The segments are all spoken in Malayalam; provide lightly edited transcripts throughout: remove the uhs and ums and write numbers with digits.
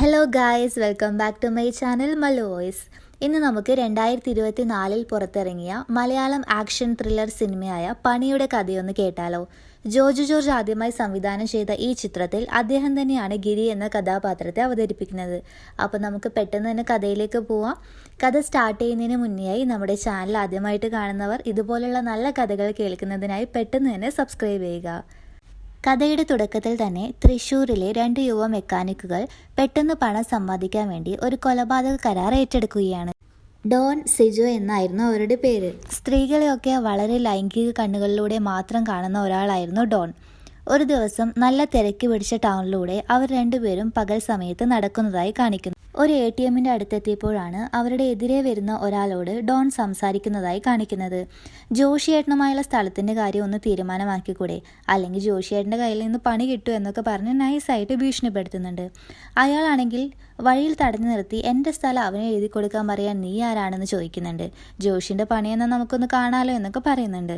Hello guys, welcome back to my channel Malu voice. ഇന്ന് നമുക്ക് 2024 പുറത്തിറങ്ങിയ മലയാളം ആക്ഷൻ ത്രില്ലർ സിനിമയായ പണിയുടെ കഥയൊന്ന് കേട്ടാലോ. ജോർജ് ജോർജ് ആദ്യമായി സംവിധാനം ചെയ്ത ഈ ചിത്രത്തിൽ അദ്ദേഹം തന്നെയാണ് ഗിരി എന്ന കഥാപാത്രത്തെ അവതരിപ്പിക്കുന്നത്. അപ്പോൾ നമുക്ക് പെട്ടെന്ന് തന്നെ കഥയിലേക്ക് പോവാം. കഥ സ്റ്റാർട്ട് ചെയ്യുന്നതിന് മുന്നേയായി നമ്മുടെ ചാനൽ ആദ്യമായിട്ട് കാണുന്നവർ ഇതുപോലുള്ള നല്ല കഥകൾ കേൾക്കുന്നതിനായി പെട്ടെന്ന് തന്നെ സബ്സ്ക്രൈബ് ചെയ്യുക. കഥയുടെ തുടക്കത്തിൽ തന്നെ തൃശ്ശൂരിലെ 2 യുവ മെക്കാനിക്കുകൾ പെട്ടെന്ന് പണം സമ്പാദിക്കാൻ വേണ്ടി ഒരു കൊലപാതക കരാർ ഏറ്റെടുക്കുകയാണ്. ഡോൺ, സിജോ എന്നായിരുന്നു അവരുടെ പേര്. സ്ത്രീകളെയൊക്കെ വളരെ ലൈംഗിക കണ്ണുകളിലൂടെ മാത്രം കാണുന്ന ഒരാളായിരുന്നു ഡോൺ. ഒരു ദിവസം നല്ല തിരക്ക് പിടിച്ച ടൗണിലൂടെ അവർ രണ്ടുപേരും പകൽ സമയത്ത് നടക്കുന്നതായി കാണിക്കുന്നു. ഒരു ATMന്റെ അടുത്തെത്തിയപ്പോഴാണ് അവരുടെ എതിരെ വരുന്ന ഒരാളോട് ഡോൺ സംസാരിക്കുന്നതായി കാണിക്കുന്നത്. ജോഷിയേട്ടനുമായുള്ള സ്ഥലത്തിൻ്റെ കാര്യം ഒന്ന് തീരുമാനമാക്കിക്കൂടെ, അല്ലെങ്കിൽ ജോഷിയേട്ടൻ്റെ കയ്യിൽ നിന്ന് പണി കിട്ടും എന്നൊക്കെ പറഞ്ഞ് നൈസായിട്ട് ഭീഷണിപ്പെടുത്തുന്നുണ്ട്. അയാളാണെങ്കിൽ വഴിയിൽ തടഞ്ഞു നിർത്തി എൻ്റെ സ്ഥലം അവനെ എഴുതി കൊടുക്കാൻ പറയാൻ നീ ആരാണെന്ന് ചോദിക്കുന്നുണ്ട്. ജോഷിൻ്റെ പണിയെന്നാൽ നമുക്കൊന്ന് കാണാലോ എന്നൊക്കെ പറയുന്നുണ്ട്.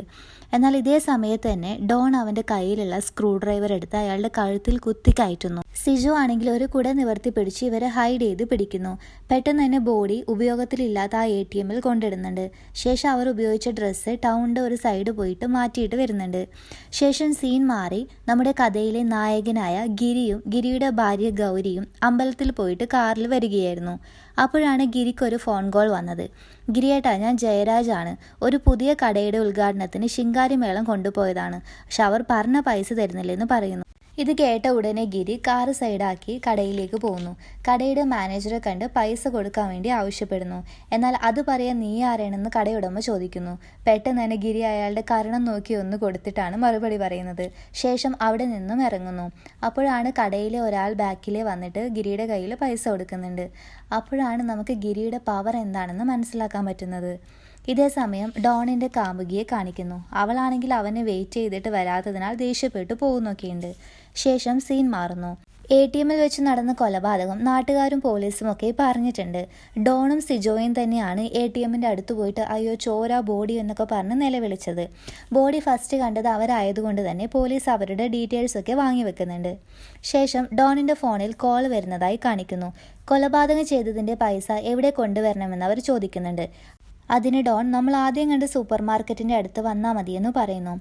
എന്നാൽ ഇതേ സമയത്ത് തന്നെ ഡോൺ അവൻ്റെ കയ്യിലുള്ള സ്ക്രൂ ഡ്രൈവർ എടുത്ത് അയാളുടെ കഴുത്തിൽ കുത്തി കയറ്റുന്നു. സിജോ ആണെങ്കിൽ ഒരു കുട നിവർത്തി പിടിച്ച് ഇവരെ ഹൈഡ് ചെയ്ത് പിടിക്കുന്നു. പെട്ടെന്ന് തന്നെ ബോഡി ഉപയോഗത്തിലില്ലാത്ത ആ ATMൽ കൊണ്ടിടുന്നുണ്ട്. ശേഷം അവർ ഉപയോഗിച്ച ഡ്രസ്സ് ടൗണിൻ്റെ ഒരു സൈഡ് പോയിട്ട് മാറ്റിയിട്ട് വരുന്നുണ്ട്. ശേഷം സീൻ മാറി നമ്മുടെ കഥയിലെ നായകനായ ഗിരിയും ഗിരിയുടെ ഭാര്യ ഗൗരിയും അമ്പലത്തിൽ പോയിട്ട് കാറിൽ വരികയായിരുന്നു. അപ്പോഴാണ് ഗിരിക്കൊരു ഫോൺ കോൾ വന്നത്. ഗിരിയേട്ടാ, ഞാൻ ജയരാജാണ്. ഒരു പുതിയ കടയുടെ ഉദ്ഘാടനത്തിന് ശിങ്കാരിമേളം കൊണ്ടുപോയതാണ്. പക്ഷെ അവർ പറഞ്ഞ പൈസ തരുന്നില്ലെന്ന് പറയുന്നു. ഇത് കേട്ട ഉടനെ ഗിരി കാറ് സൈഡാക്കി കടയിലേക്ക് പോകുന്നു. കടയുടെ മാനേജറെ കണ്ട് പൈസ കൊടുക്കാൻ വേണ്ടി ആവശ്യപ്പെടുന്നു. എന്നാൽ അത് പറയാൻ നീ ആരാണെന്ന് കടയുടമ ചോദിക്കുന്നു. പെട്ടെന്ന് തന്നെ ഗിരി അയാളുടെ കരണം നോക്കി ഒന്ന് കൊടുത്തിട്ടാണ് മറുപടി പറയുന്നത്. ശേഷം അവിടെ നിന്നും ഇറങ്ങുന്നു. അപ്പോഴാണ് കടയിലെ ഒരാൾ ബാക്കിലെ വന്നിട്ട് ഗിരിയുടെ കയ്യിൽ പൈസ കൊടുക്കുന്നുണ്ട്. അപ്പോഴാണ് നമുക്ക് ഗിരിയുടെ പവർ എന്താണെന്ന് മനസ്സിലാക്കാൻ പറ്റുന്നത്. ഇതേ സമയം ഡോണിൻ്റെ കാമുകിയെ കാണിക്കുന്നു. അവളാണെങ്കിൽ അവനെ വെയിറ്റ് ചെയ്തിട്ട് വരാത്തതിനാൽ ദേഷ്യപ്പെട്ടു പോകുന്നൊക്കെയുണ്ട്. ശേഷം സീൻ മാറുന്നു. ATMൽ വെച്ച് നടന്ന കൊലപാതകം നാട്ടുകാരും പോലീസും ഒക്കെ പറഞ്ഞിട്ടുണ്ട്. ഡോണും സിജോയും തന്നെയാണ് ATMൻ്റെ അടുത്ത് പോയിട്ട് അയ്യോ ചോര, ബോഡി എന്നൊക്കെ പറഞ്ഞ് നിലവിളിച്ചത്. ബോഡി ഫസ്റ്റ് കണ്ടത് അവരായതുകൊണ്ട് തന്നെ പോലീസ് അവരുടെ ഡീറ്റെയിൽസ് ഒക്കെ വാങ്ങി വെക്കുന്നുണ്ട്. ശേഷം ഡോണിൻ്റെ ഫോണിൽ കോൾ വരുന്നതായി കാണിക്കുന്നു. കൊലപാതകം ചെയ്തതിൻ്റെ പൈസ എവിടെ കൊണ്ടുവരണമെന്ന് അവർ ചോദിക്കുന്നുണ്ട്. അതിന് ഡോൺ നമ്മൾ ആദ്യം കണ്ട് സൂപ്പർ മാർക്കറ്റിൻ്റെ അടുത്ത് വന്നാൽ മതിയെന്ന് പറയുന്നു.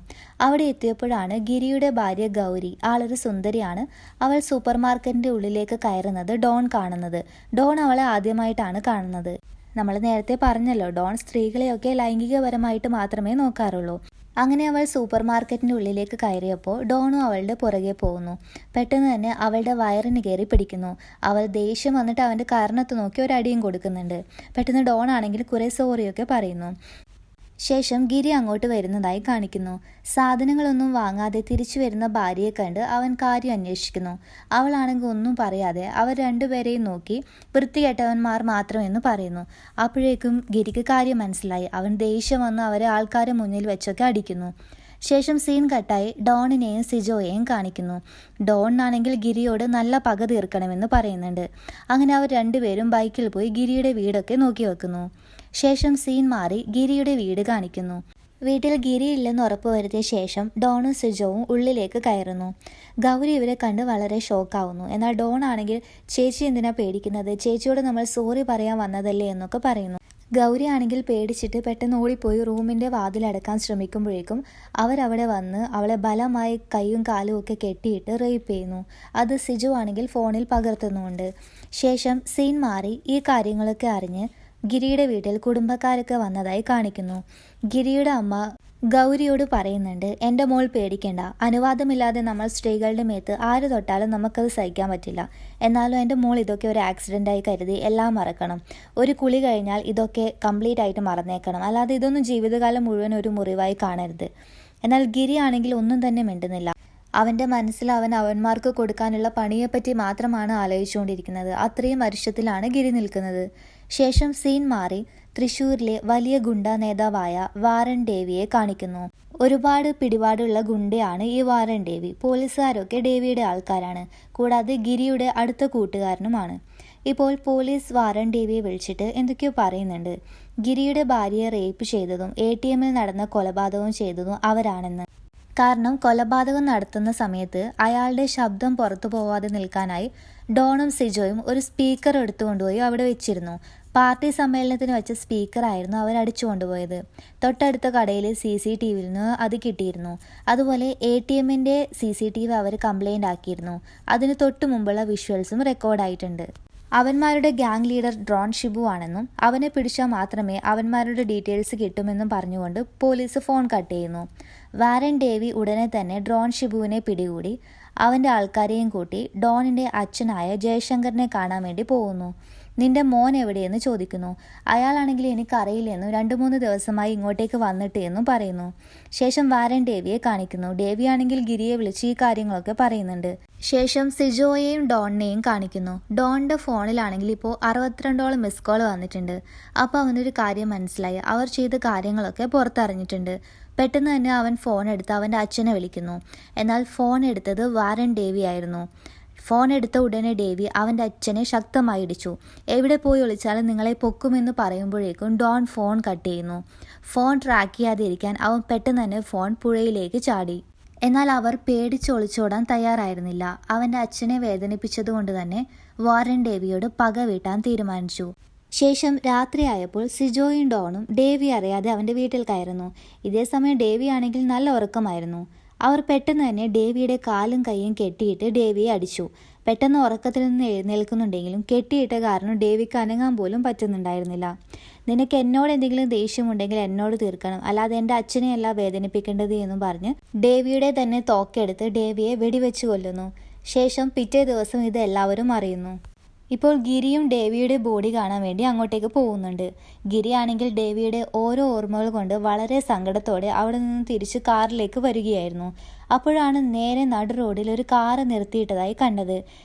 അവിടെ എത്തിയപ്പോഴാണ് ഗിരിയുടെ ഭാര്യ ഗൗരി, ആളൊരു സുന്ദരിയാണ്, അവൾ സൂപ്പർ മാർക്കറ്റിൻ്റെ ഉള്ളിലേക്ക് കയറുന്നത് ഡോൺ കാണുന്നത്. ഡോൺ അവളെ ആദ്യമായിട്ടാണ് കാണുന്നത്. നമ്മൾ നേരത്തെ പറഞ്ഞല്ലോ, ഡോൺ സ്ത്രീകളെയൊക്കെ ലൈംഗികപരമായിട്ട് മാത്രമേ നോക്കാറുള്ളൂ. അങ്ങനെ അവൾ സൂപ്പർ മാർക്കറ്റിൻ്റെ ഉള്ളിലേക്ക് കയറിയപ്പോൾ ഡോണും അവളുടെ പുറകെ പോകുന്നു. പെട്ടെന്ന് തന്നെ അവളുടെ വയറിന് കയറി പിടിക്കുന്നു. അവൾ ദേഷ്യം വന്നിട്ട് അവൻ്റെ കർണത്ത് നോക്കി ഒരടിയും കൊടുക്കുന്നുണ്ട്. പെട്ടെന്ന് ഡോൺ ആണെങ്കിൽ കുറേ സോറിയൊക്കെ പറയുന്നു. ശേഷം ഗിരി അങ്ങോട്ട് വരുന്നതായി കാണിക്കുന്നു. സാധനങ്ങളൊന്നും വാങ്ങാതെ തിരിച്ചു വരുന്ന ഭാര്യയെ കണ്ട് അവൻ കാര്യം അന്വേഷിക്കുന്നു. അവളാണെങ്കിൽ ഒന്നും പറയാതെ അവർ രണ്ടുപേരെയും നോക്കി വൃത്തികെട്ടവന്മാർ മാത്രമെന്ന് പറയുന്നു. അപ്പോഴേക്കും ഗിരിക്ക് കാര്യം മനസ്സിലായി. അവൻ ദേഷ്യം വന്ന് അവരെ ആൾക്കാരെ മുന്നിൽ വെച്ചൊക്കെ അടിക്കുന്നു. ശേഷം സീൻ കട്ടായി ഡോണിനെയും സിജോയെയും കാണിക്കുന്നു. ഡോണിനാണെങ്കിൽ ഗിരിയോട് നല്ല പക തീർക്കണമെന്ന് പറയുന്നുണ്ട്. അങ്ങനെ അവർ രണ്ടുപേരും ബൈക്കിൽ പോയി ഗിരിയുടെ വീടൊക്കെ നോക്കി വെക്കുന്നു. ശേഷം സീൻ മാറി ഗിരിയുടെ വീട് കാണിക്കുന്നു. വീട്ടിൽ ഗിരി ഇല്ലെന്ന് ഉറപ്പുവരുത്തിയ ശേഷം ഡോണും സിജോവും ഉള്ളിലേക്ക് കയറുന്നു. ഗൗരി ഇവരെ കണ്ട് വളരെ ഷോക്കാവുന്നു. എന്നാൽ ഡോൺ ആണെങ്കിൽ ചേച്ചി എന്തിനാ പേടിക്കുന്നത്, ചേച്ചിയോട് നമ്മൾ സോറി പറയാൻ വന്നതല്ലേ എന്നൊക്കെ പറയുന്നു. ഗൗരി ആണെങ്കിൽ പേടിച്ചിട്ട് പെട്ടെന്ന് ഓടിപ്പോയി റൂമിൻ്റെ വാതിലടക്കാൻ ശ്രമിക്കുമ്പോഴേക്കും അവരവിടെ വന്ന് അവളെ ബലമായി കൈയും കാലും ഒക്കെ കെട്ടിയിട്ട് റേപ്പ് ചെയ്യുന്നു. അത് സിജു ആണെങ്കിൽ ഫോണിൽ പകർത്തുന്നുമുണ്ട്. ശേഷം സീൻ മാറി ഈ കാര്യങ്ങളൊക്കെ അറിഞ്ഞ് ഗിരിയുടെ വീട്ടിൽ കുടുംബക്കാരൊക്കെ വന്നതായി കാണിക്കുന്നു. ഗിരിയുടെ അമ്മ ഗൗരിയോട് പറയുന്നുണ്ട്, എൻ്റെ മോൾ പേടിക്കേണ്ട, അനുവാദമില്ലാതെ നമ്മൾ സ്ത്രീകളുടെ മേത്ത് ആര് തൊട്ടാലും നമുക്കത് സഹിക്കാൻ പറ്റില്ല. എന്നാലും എൻ്റെ മോൾ ഇതൊക്കെ ഒരു ആക്സിഡൻ്റായി കരുതി എല്ലാം മറക്കണം. ഒരു കുളി കഴിഞ്ഞാൽ ഇതൊക്കെ കംപ്ലീറ്റ് ആയിട്ട് മറന്നേക്കണം, അല്ലാതെ ഇതൊന്നും ജീവിതകാലം മുഴുവൻ ഒരു മുറിവായി കാണരുത്. എന്നാൽ ഗിരി ആണെങ്കിൽ ഒന്നും തന്നെ മിണ്ടുന്നില്ല. അവൻ്റെ മനസ്സിൽ അവന്മാർക്ക് കൊടുക്കാനുള്ള പണിയെപ്പറ്റി മാത്രമാണ് ആലോചിച്ചുകൊണ്ടിരിക്കുന്നത്. അത്രയും അരിശത്തിലാണ് ഗിരി നിൽക്കുന്നത്. ശേഷം സീൻ മാറി തൃശ്ശൂരിലെ വലിയ ഗുണ്ട നേതാവായ വാരൻ ഡേവിയെ കാണിക്കുന്നു. ഒരുപാട് പിടിപാടുള്ള ഗുണ്ടയാണ് ഈ വാരൻ ഡേവി. പോലീസുകാരൊക്കെ ഡേവിയുടെ ആൾക്കാരാണ്. കൂടാതെ ഗിരിയുടെ അടുത്ത കൂട്ടുകാരനുമാണ്. ഇപ്പോൾ പോലീസ് വാരൻ ഡേവിയെ വിളിച്ചിട്ട് എന്തൊക്കെയോ പറയുന്നുണ്ട്. ഗിരിയുടെ ഭാര്യയെ റേപ്പ് ചെയ്തതും ATMൽ നടന്ന കൊലപാതകവും ചെയ്തതും അവരാണെന്ന്. കാരണം കൊലപാതകം നടത്തുന്ന സമയത്ത് അയാളുടെ ശബ്ദം പുറത്തു പോവാതെ നിൽക്കാനായി ഡോണും സിജോയും ഒരു സ്പീക്കർ എടുത്തുകൊണ്ടുപോയി അവിടെ വെച്ചിരുന്നു. പാർട്ടി സമ്മേളനത്തിന് വെച്ച സ്പീക്കറായിരുന്നു അവർ അടിച്ചു കൊണ്ടുപോയത്. തൊട്ടടുത്ത കടയിലെ CCTVയിൽ നിന്ന് അത് കിട്ടിയിരുന്നു. അതുപോലെ ATMന്റെ CCTV അവർ കംപ്ലൈൻ്റ് ആക്കിയിരുന്നു. അതിന് തൊട്ടു മുമ്പുള്ള വിഷ്വൽസും റെക്കോർഡായിട്ടുണ്ട്. അവന്മാരുടെ ഗ്യാങ് ലീഡർ ഡോൺ ഷിബു ആണെന്നും അവനെ പിടിച്ചാൽ മാത്രമേ അവന്മാരുടെ ഡീറ്റെയിൽസ് കിട്ടുമെന്നും പറഞ്ഞുകൊണ്ട് പോലീസ് ഫോൺ കട്ട് ചെയ്യുന്നു. വാരൻ ഡേവി ഉടനെ തന്നെ ഡോൺ ഷിബുവിനെ പിടികൂടി അവൻ്റെ ആൾക്കാരെയും കൂട്ടി ഡോണിൻ്റെ അച്ഛനായ ജയശങ്കറിനെ കാണാൻ വേണ്ടി പോകുന്നു. നിന്റെ മോൻ എവിടെയെന്ന് ചോദിക്കുന്നു. അയാളാണെങ്കിൽ എനിക്കറിയില്ലെന്നും 2-3 ദിവസമായി ഇങ്ങോട്ടേക്ക് വന്നിട്ട് എന്നും പറയുന്നു. ശേഷം വാരൻ ഡേവിയെ കാണിക്കുന്നു. ഡേവിയാണെങ്കിൽ ഗിരിയെ വിളിച്ച് ഈ കാര്യങ്ങളൊക്കെ പറയുന്നുണ്ട്. ശേഷം സിജോയെയും ഡോണിനെയും കാണിക്കുന്നു. ഡോണിൻ്റെ ഫോണിലാണെങ്കിൽ ഇപ്പോൾ 62ഓളം മിസ് കോൾ വന്നിട്ടുണ്ട്. അപ്പോൾ അവനൊരു കാര്യം മനസ്സിലായി, അവർ ചെയ്ത കാര്യങ്ങളൊക്കെ പുറത്തറിഞ്ഞിട്ടുണ്ട്. പെട്ടെന്ന് തന്നെ അവൻ ഫോൺ എടുത്ത് അവൻ്റെ അച്ഛനെ വിളിക്കുന്നു. എന്നാൽ ഫോൺ എടുത്തത് വാരൻ ഡേവി ആയിരുന്നു. ഫോൺ എടുത്ത ഉടനെ ഡേവി അവൻ്റെ അച്ഛനെ ശക്തമായി ഇടിച്ചു. എവിടെ പോയി ഒളിച്ചാലും നിങ്ങളെ പൊക്കുമെന്ന് പറയുമ്പോഴേക്കും ഡോൺ ഫോൺ കട്ട് ചെയ്യുന്നു. ഫോൺ ട്രാക്ക് ചെയ്യാതെ ഇരിക്കാൻ അവൻ പെട്ടെന്ന് തന്നെ ഫോൺ പുഴയിലേക്ക് ചാടി. എന്നാൽ അവർ പേടിച്ച് ഒളിച്ചോടാൻ തയ്യാറായിരുന്നില്ല. അവൻ്റെ അച്ഛനെ വേദനിപ്പിച്ചതുകൊണ്ട് തന്നെ വാരൻ ഡേവിയോട് പക വീട്ടാൻ തീരുമാനിച്ചു. ശേഷം രാത്രിയായപ്പോൾ സിജോയും ഡോണും ഡേവി അറിയാതെ അവൻ്റെ വീട്ടിൽ കയറുന്നു. ഇതേസമയം ഡേവി ആണെങ്കിൽ നല്ല ഉറക്കമായിരുന്നു. അവർ പെട്ടെന്ന് തന്നെ ഡേവിയുടെ കാലും കൈയും കെട്ടിയിട്ട് ഡേവിയെ അടിച്ചു. പെട്ടെന്ന് ഉറക്കത്തിൽ നിന്ന് എഴുന്നേൽക്കുന്നുണ്ടെങ്കിലും കെട്ടിയിട്ട കാരണം ഡേവിക്ക് അനങ്ങാൻ പോലും പറ്റുന്നുണ്ടായിരുന്നില്ല. നിനക്ക് എന്നോട് എന്തെങ്കിലും ദേഷ്യമുണ്ടെങ്കിൽ എന്നോട് തീർക്കണം, അല്ലാതെ എൻ്റെ അച്ഛനെയല്ല വേദനിപ്പിക്കേണ്ടത് എന്നും പറഞ്ഞ് ഡേവിയുടെ തന്നെ തോക്കെടുത്ത് ഡേവിയെ വെടിവെച്ച് കൊല്ലുന്നു. ശേഷം പിറ്റേ ദിവസം ഇത് എല്ലാവരും അറിയുന്നു. ഇപ്പോൾ ഗിരിയും ഡേവിയുടെ ബോഡി കാണാൻ വേണ്ടി അങ്ങോട്ടേക്ക് പോകുന്നുണ്ട്. ഗിരി ആണെങ്കിൽ ഡേവിയുടെ ഓരോ ഓർമ്മകൾ കൊണ്ട് വളരെ സങ്കടത്തോടെ അവിടെ നിന്ന് തിരിച്ച് കാറിലേക്ക് വരികയായിരുന്നു. അപ്പോഴാണ് നേരെ നടു റോഡിൽ ഒരു കാറ് നിർത്തിയിട്ടതായി കണ്ടത്.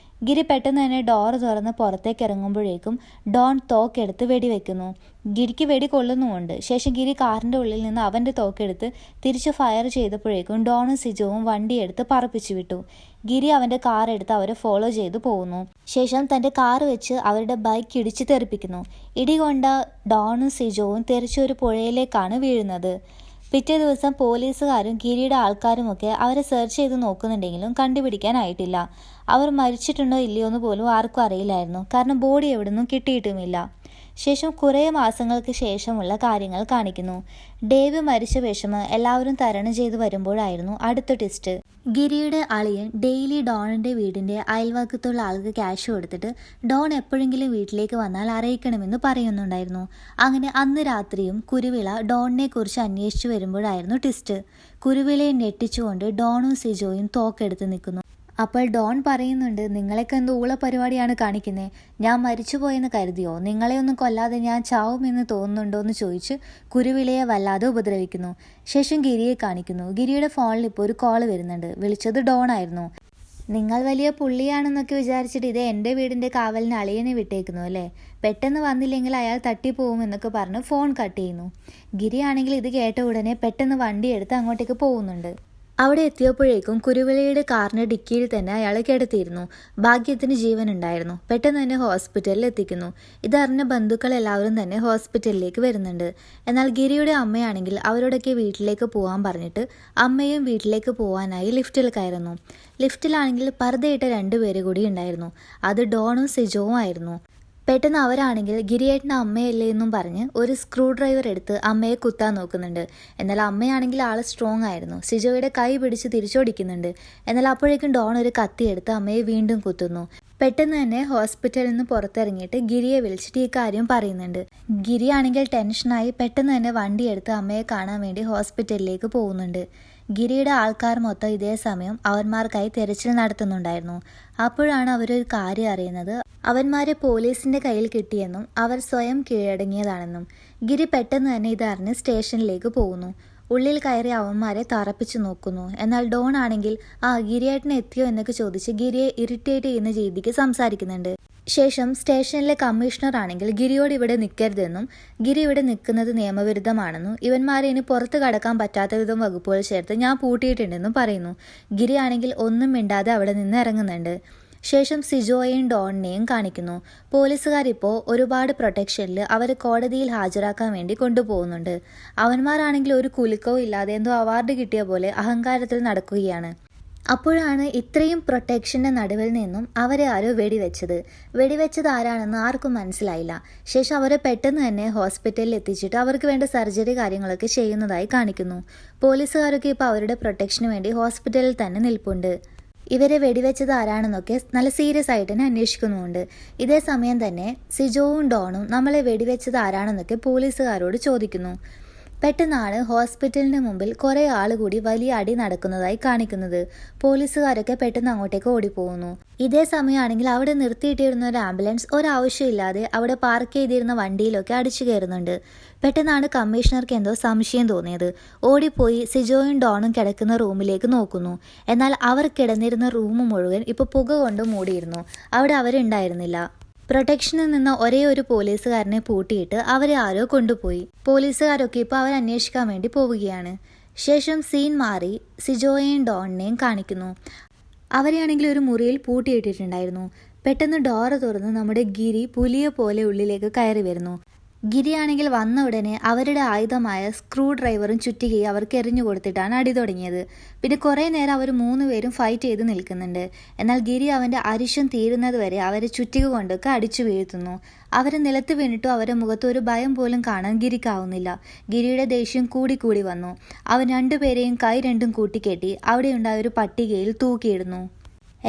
ഗിരി പെട്ടെന്ന് തന്നെ ഡോർ തുറന്ന് പുറത്തേക്ക് ഇറങ്ങുമ്പോഴേക്കും ഡോൺ തോക്കെടുത്ത് വെടിവെക്കുന്നു. ഗിരിക്ക് വെടി കൊള്ളുന്നുമുണ്ട്. ശേഷം ഗിരി കാറിൻ്റെ ഉള്ളിൽ നിന്ന് അവൻ്റെ തോക്കെടുത്ത് തിരിച്ച് ഫയർ ചെയ്തപ്പോഴേക്കും ഡോണും സിജോവും വണ്ടിയെടുത്ത് പറപ്പിച്ചു വിട്ടു. ഗിരി അവൻ്റെ കാർ എടുത്ത് അവരെ ഫോളോ ചെയ്തു പോകുന്നു. ശേഷം തൻ്റെ കാർ വെച്ച് അവരുടെ ബൈക്ക് ഇടിച്ച് തെറിപ്പിക്കുന്നു. ഇടികൊണ്ട ഡോണും സിജോവും തെറിച്ചൊരു പുഴയിലേക്കാണ് വീഴുന്നത്. പിറ്റേ ദിവസം പോലീസുകാരും ഗിരിയുടെ ആൾക്കാരുമൊക്കെ അവരെ സെർച്ച് ചെയ്ത് നോക്കുന്നുണ്ടെങ്കിലും കണ്ടുപിടിക്കാനായിട്ടില്ല. അവർ മരിച്ചിട്ടുണ്ടോ ഇല്ലയോ എന്ന് പോലും ആർക്കും അറിയില്ലായിരുന്നു. കാരണം ബോഡി എവിടുന്നും കിട്ടിയിട്ടുമില്ല. ശേഷം കുറേ മാസങ്ങൾക്ക് ശേഷമുള്ള കാര്യങ്ങൾ കാണിക്കുന്നു. ഡേവി മരിച്ച വിഷമം എല്ലാവരും തരണം ചെയ്ത് വരുമ്പോഴായിരുന്നു അടുത്ത ട്വിസ്റ്റ്. ഗിരിയുടെ അളിയൻ ഡെയിലി ഡോണിൻ്റെ വീടിൻ്റെ അയൽവക്കത്തുള്ള ആൾക്ക് ക്യാഷ് കൊടുത്തിട്ട് ഡോൺ എപ്പോഴെങ്കിലും വീട്ടിലേക്ക് വന്നാൽ അറിയിക്കണമെന്ന് പറയുന്നുണ്ടായിരുന്നു. അങ്ങനെ അന്ന് രാത്രിയും കുരുവിള ഡോണിനെ കുറിച്ച് അന്വേഷിച്ചു വരുമ്പോഴായിരുന്നു ട്വിസ്റ്റ്. കുരുവിളയെ ഞെട്ടിച്ചുകൊണ്ട് ഡോണും സിജോയും തോക്കെടുത്ത് നിൽക്കുന്നു. അപ്പോൾ ഡോൺ പറയുന്നുണ്ട്, നിങ്ങളെയൊക്കെ എന്തോ ഊള പരിപാടിയാണ് കാണിക്കുന്നത്, ഞാൻ മരിച്ചുപോയെന്ന് കരുതിയോ, നിങ്ങളെ ഒന്നും കൊല്ലാതെ ഞാൻ ചാവുമെന്ന് തോന്നുന്നുണ്ടോ എന്ന് ചോദിച്ച് കുരുവിളയെ വല്ലാതെ ഉപദ്രവിക്കുന്നു. ശേഷം ഗിരിയെ കാണിക്കുന്നു. ഗിരിയുടെ ഫോണിൽ ഇപ്പോൾ ഒരു കോൾ വരുന്നുണ്ട്. വിളിച്ചത് ഡോൺ ആയിരുന്നു. നിങ്ങൾ വലിയ പുള്ളിയാണെന്നൊക്കെ വിചാരിച്ചിട്ട് ഇത് എൻ്റെ വീടിൻ്റെ കാവലിന് അളിയനെ വിട്ടേക്കുന്നു അല്ലേ, പെട്ടെന്ന് വന്നില്ലെങ്കിൽ അയാൾ തട്ടിപ്പോവുമെന്നൊക്കെ പറഞ്ഞ് ഫോൺ കട്ട് ചെയ്യുന്നു. ഗിരി ആണെങ്കിൽ ഇത് കേട്ട ഉടനെ പെട്ടെന്ന് വണ്ടി എടുത്ത് അങ്ങോട്ടേക്ക് പോകുന്നുണ്ട്. അവിടെ എത്തിയപ്പോഴേക്കും കുരുവിളയുടെ കാറിൻ്റെ ഡിക്കിയിൽ തന്നെ അയാൾ കിടത്തിയിരുന്നു. ഭാഗ്യത്തിന് ജീവനുണ്ടായിരുന്നു. പെട്ടെന്ന് തന്നെ ഹോസ്പിറ്റലിൽ എത്തിക്കുന്നു. ഇതറിഞ്ഞ ബന്ധുക്കൾ എല്ലാവരും തന്നെ ഹോസ്പിറ്റലിലേക്ക് വരുന്നുണ്ട്. എന്നാൽ ഗിരിയുടെ അമ്മയാണെങ്കിൽ അവരോടൊക്കെ വീട്ടിലേക്ക് പോകാൻ പറഞ്ഞിട്ട് അമ്മയും വീട്ടിലേക്ക് പോകാനായി ലിഫ്റ്റിൽ കയറുന്നു. ലിഫ്റ്റിലാണെങ്കിൽ പർദ്ദയിട്ട 2 പേര് കൂടി ഉണ്ടായിരുന്നു. അത് ഡോണും സിജോവും ആയിരുന്നു. പെട്ടെന്ന് അവരാണെങ്കിൽ ഗിരിയേട്ടൻ്റെ അമ്മയല്ലേ എന്നും പറഞ്ഞ് ഒരു സ്ക്രൂ ഡ്രൈവർ എടുത്ത് അമ്മയെ കുത്താൻ നോക്കുന്നുണ്ട്. എന്നാൽ അമ്മയാണെങ്കിൽ ആൾ സ്ട്രോങ് ആയിരുന്നു. സിജോയുടെ കൈ പിടിച്ച് തിരിച്ചോടിക്കുന്നുണ്ട്. എന്നാൽ അപ്പോഴേക്കും ഡോൺ ഒരു കത്തി എടുത്ത് അമ്മയെ വീണ്ടും കുത്തുന്നു. പെട്ടെന്ന് തന്നെ ഹോസ്പിറ്റലിൽ നിന്ന് പുറത്തിറങ്ങിയിട്ട് ഗിരിയെ വിളിച്ചിട്ട് ഈ കാര്യം പറയുന്നുണ്ട്. ഗിരി ആണെങ്കിൽ ടെൻഷനായി പെട്ടെന്ന് തന്നെ വണ്ടിയെടുത്ത് അമ്മയെ കാണാൻ വേണ്ടി ഹോസ്പിറ്റലിലേക്ക് പോകുന്നുണ്ട്. ഗിരിയുടെ ആൾക്കാർ മൊത്തം ഇതേ സമയം അവന്മാർക്കായി തെരച്ചിൽ നടത്തുന്നുണ്ടായിരുന്നു. അപ്പോഴാണ് അവരൊരു കാര്യം അറിയുന്നത്, അവന്മാരെ പോലീസിന്റെ കയ്യിൽ കിട്ടിയെന്നും അവർ സ്വയം കീഴടങ്ങിയതാണെന്നും. ഗിരി പെട്ടെന്ന് തന്നെ ഇതറിഞ്ഞ് സ്റ്റേഷനിലേക്ക് പോകുന്നു. ഉള്ളിൽ കയറി അവന്മാരെ തറപ്പിച്ചു നോക്കുന്നു. എന്നാൽ ഡോൺ ആണെങ്കിൽ ഗിരിയേട്ടനെ എത്തിയോ എന്നൊക്കെ ചോദിച്ച് ഗിരിയെ ഇറിറ്റേറ്റ് ചെയ്യുന്ന രീതിക്ക് സംസാരിക്കുന്നുണ്ട്. ശേഷം സ്റ്റേഷനിലെ കമ്മീഷണർ ആണെങ്കിൽ ഗിരിയോട് ഇവിടെ നിൽക്കരുതെന്നും ഗിരി ഇവിടെ നിൽക്കുന്നത് നിയമവിരുദ്ധമാണെന്നും ഇവന്മാരെ ഇനി പുറത്ത് കടക്കാൻ പറ്റാത്ത വിധം വകുപ്പുകൾ ചേർത്ത് ഞാൻ പൂട്ടിയിട്ടുണ്ടെന്നും പറയുന്നു. ഗിരി ആണെങ്കിൽ ഒന്നും മിണ്ടാതെ അവിടെ നിന്ന് ഇറങ്ങുന്നുണ്ട്. ശേഷം സിജോയെയും ഡോണിനെയും കാണിക്കുന്നു. പോലീസുകാരിപ്പോൾ ഒരുപാട് പ്രൊട്ടക്ഷനിൽ അവരെ കോടതിയിൽ ഹാജരാക്കാൻ വേണ്ടി കൊണ്ടുപോകുന്നുണ്ട്. അവന്മാരാണെങ്കിൽ ഒരു കുലുക്കവും ഇല്ലാതെ എന്തോ അവാർഡ് കിട്ടിയ പോലെ അഹങ്കാരത്തിൽ നടക്കുകയാണ്. അപ്പോഴാണ് ഇത്രയും പ്രൊട്ടക്ഷൻ്റെ നടുവിൽ നിന്നും അവരെ ആരോ വെടിവെച്ചത് ആരാണെന്ന് ആർക്കും മനസ്സിലായില്ല. ശേഷം അവരെ പെട്ടെന്ന് തന്നെ ഹോസ്പിറ്റലിൽ എത്തിച്ചിട്ട് അവർക്ക് വേണ്ട സർജറി കാര്യങ്ങളൊക്കെ ചെയ്യുന്നതായി കാണിക്കുന്നു. പോലീസുകാരൊക്കെ ഇപ്പോൾ അവരുടെ പ്രൊട്ടക്ഷന് വേണ്ടി ഹോസ്പിറ്റലിൽ തന്നെ നിൽപ്പുണ്ട്. ഇവരെ വെടിവെച്ചത് ആരാണെന്നൊക്കെ നല്ല സീരിയസ് ആയിട്ട് തന്നെ അന്വേഷിക്കുന്നുമുണ്ട്. ഇതേ സമയം തന്നെ സിജോവും ഡോണും നമ്മളെ വെടിവെച്ചത് ആരാണെന്നൊക്കെ പോലീസുകാരോട് ചോദിക്കുന്നു. പെട്ടെന്നാണ് ഹോസ്പിറ്റലിന് മുമ്പിൽ കുറേ ആൾ കൂടി വലിയ അടി നടക്കുന്നതായി കാണിക്കുന്നത്. പോലീസുകാരൊക്കെ പെട്ടെന്ന് അങ്ങോട്ടേക്ക് ഓടിപ്പോകുന്നു. ഇതേ സമയമാണെങ്കിൽ അവിടെ നിർത്തിയിട്ടിരുന്ന ഒരു ആംബുലൻസ് ഒരാവശ്യമില്ലാതെ അവിടെ പാർക്ക് ചെയ്തിരുന്ന വണ്ടിയിലൊക്കെ അടിച്ചു കയറുന്നുണ്ട്. പെട്ടെന്നാണ് കമ്മീഷണർക്ക് എന്തോ സംശയം തോന്നിയത്. ഓടിപ്പോയി സിജോയും ഡോണും കിടക്കുന്ന റൂമിലേക്ക് നോക്കുന്നു. എന്നാൽ അവർ കിടന്നിരുന്ന റൂം മുഴുവൻ ഇപ്പോൾ പുക കൊണ്ട് മൂടിയിരുന്നു. അവിടെ അവരുണ്ടായിരുന്നില്ല. പ്രൊട്ടക്ഷനിൽ നിന്ന് ഒരേ ഒരു പോലീസുകാരനെ പൂട്ടിയിട്ട് അവരെ ആരോ കൊണ്ടുപോയി. പോലീസുകാരൊക്കെ ഇപ്പോൾ അവരന്വേഷിക്കാൻ വേണ്ടി പോവുകയാണ്. ശേഷം സീൻ മാറി സിജോയെയും ഡോണിനെയും കാണിക്കുന്നു. അവരെയാണെങ്കിൽ ഒരു മുറിയിൽ പൂട്ടിയിട്ടിട്ടുണ്ടായിരുന്നു. പെട്ടെന്ന് ഡോറ് തുറന്ന് നമ്മുടെ ഗിരി പുലിയെ പോലെ ഉള്ളിലേക്ക് കയറി വരുന്നു. ഗിരിയാണെങ്കിൽ വന്ന ഉടനെ അവരുടെ ആയുധമായ സ്ക്രൂ ഡ്രൈവറും ചുറ്റികയും അവർക്ക് എറിഞ്ഞു കൊടുത്തിട്ടാണ് അടി തുടങ്ങിയത്. പിന്നെ കുറേ നേരം അവർ 3 പേരും ഫൈറ്റ് ചെയ്ത് നിൽക്കുന്നുണ്ട്. എന്നാൽ ഗിരി അവൻ്റെ അരിശം തീരുന്നത് വരെ അവരെ ചുറ്റിക കൊണ്ടൊക്കെ അടിച്ചു വീഴ്ത്തുന്നു. അവരെ നിലത്ത് വീണിട്ടും അവരുടെ മുഖത്ത് ഒരു ഭയം പോലും കാണാൻ ഗിരിക്കാവുന്നില്ല. ഗിരിയുടെ ദേഷ്യം കൂടി വന്നു. അവൻ 2 പേരെയും കൈ രണ്ടും കൂട്ടിക്കെട്ടി അവിടെയുണ്ടായ ഒരു പട്ടികയിൽ തൂക്കിയിടുന്നു.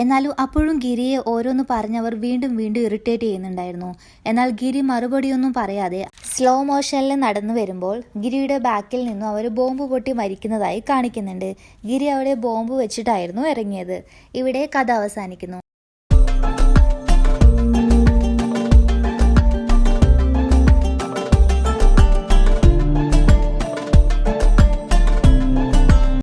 എന്നാലും അപ്പോഴും ഗിരിയെ ഓരോന്ന് പറഞ്ഞവർ വീണ്ടും ഇറിറ്റേറ്റ് ചെയ്യുന്നുണ്ടായിരുന്നു. എന്നാൽ ഗിരി മറുപടിയൊന്നും പറയാതെ സ്ലോ മോഷനിൽ നടന്നു വരുമ്പോൾ ഗിരിയുടെ ബാക്കിൽ നിന്നും അവർ ബോംബ് പൊട്ടി മരിക്കുന്നതായി കാണിക്കുന്നുണ്ട്. ഗിരി അവിടെ ബോംബ് വെച്ചിട്ടായിരുന്നു ഇറങ്ങിയത്. ഇവിടെ കഥ അവസാനിക്കുന്നു.